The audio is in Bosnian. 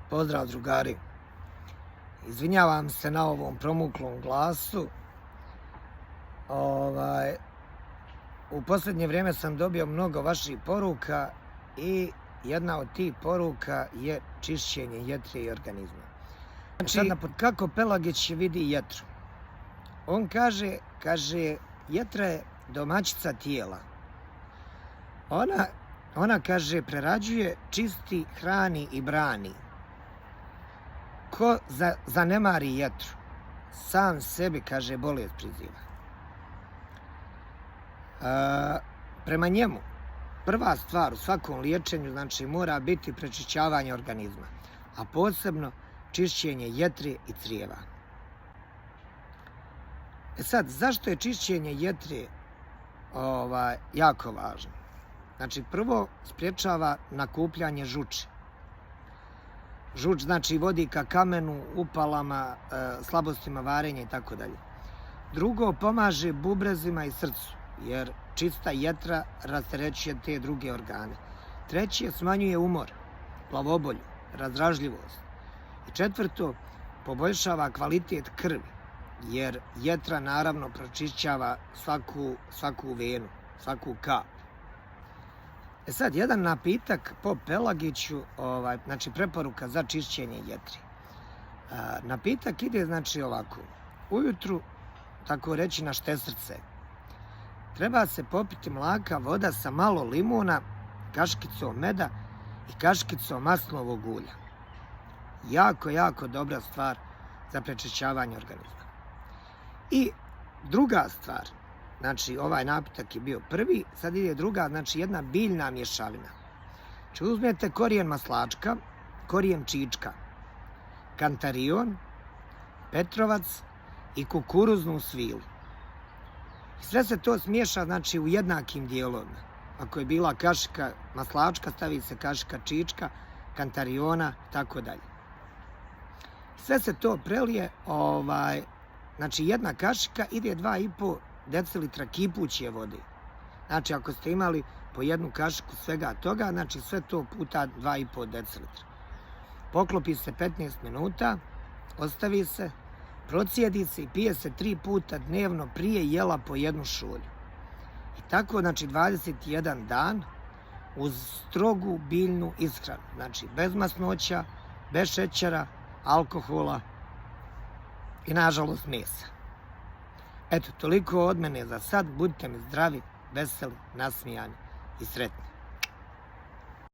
Pozdrav drugari. Izvinjavam se na ovom promuklom glasu. U posljednje vrijeme sam dobio mnogo vaših poruka i jedna od tih poruka je čišćenje jetre i organizma. Znači, kako Pelagić vidi jetru? On kaže, jetra je domaćica tijela. Ona kaže, prerađuje, čisti, hrani i brani. Ko zanemari jetru, sam sebi, kaže, bolest priziva. Prema njemu, prva stvar u svakom liječenju, znači, mora biti prečišćavanje organizma, a posebno čišćenje jetre i crijeva. Sad, zašto je čišćenje jetre jako važno? Znači, prvo, sprječava nakupljanje žuči. Žuč znači vodi ka kamenu, upalama, slabostima varenja i tako dalje. Drugo, pomaže bubrezima i srcu, jer čista jetra rasterećuje te druge organe. Treće, smanjuje umor, glavobolju, razdražljivost. I četvrto, poboljšava kvalitet krvi, jer jetra naravno pročišćava svaku venu, svaku kap. Sad, jedan napitak po Pelagiću, znači preporuka za čišćenje jetri. Napitak ide znači ovako. Ujutru, tako reći na štesrce, treba se popiti mlaka, voda sa malo limuna, kaškicom meda i kaškicom maslinovog ulja. Jako dobra stvar za prečišćavanje organizma. I druga stvar, znači ovaj napitak je bio prvi, sad ide druga, znači jedna biljna mješavina. Znači uzmete korijen maslačka, korijen čička, kantarion, petrovac i kukuruznu svilu. I sve se to smiješa, znači, u jednakim dijelovima. Ako je bila kašika maslačka, stavi se kašika čička, kantariona, tako dalje. Sve se to prelije, znači jedna kašika ide 2,5 decilitra kipuće vode. Znači, ako ste imali po jednu kašiku svega toga, znači sve to puta 2,5 decilitra. Poklopi se 15 minuta, ostavi se, procijedi se i pije se 3 puta dnevno prije jela po jednu šolju. I tako, znači, 21 dan uz strogu biljnu ishranu. Znači, bez masnoća, bez šećera, alkohola i, nažalost, mesa. Eto, toliko od mene za sad. Budite mi zdravi, veseli, nasmijani i sretni.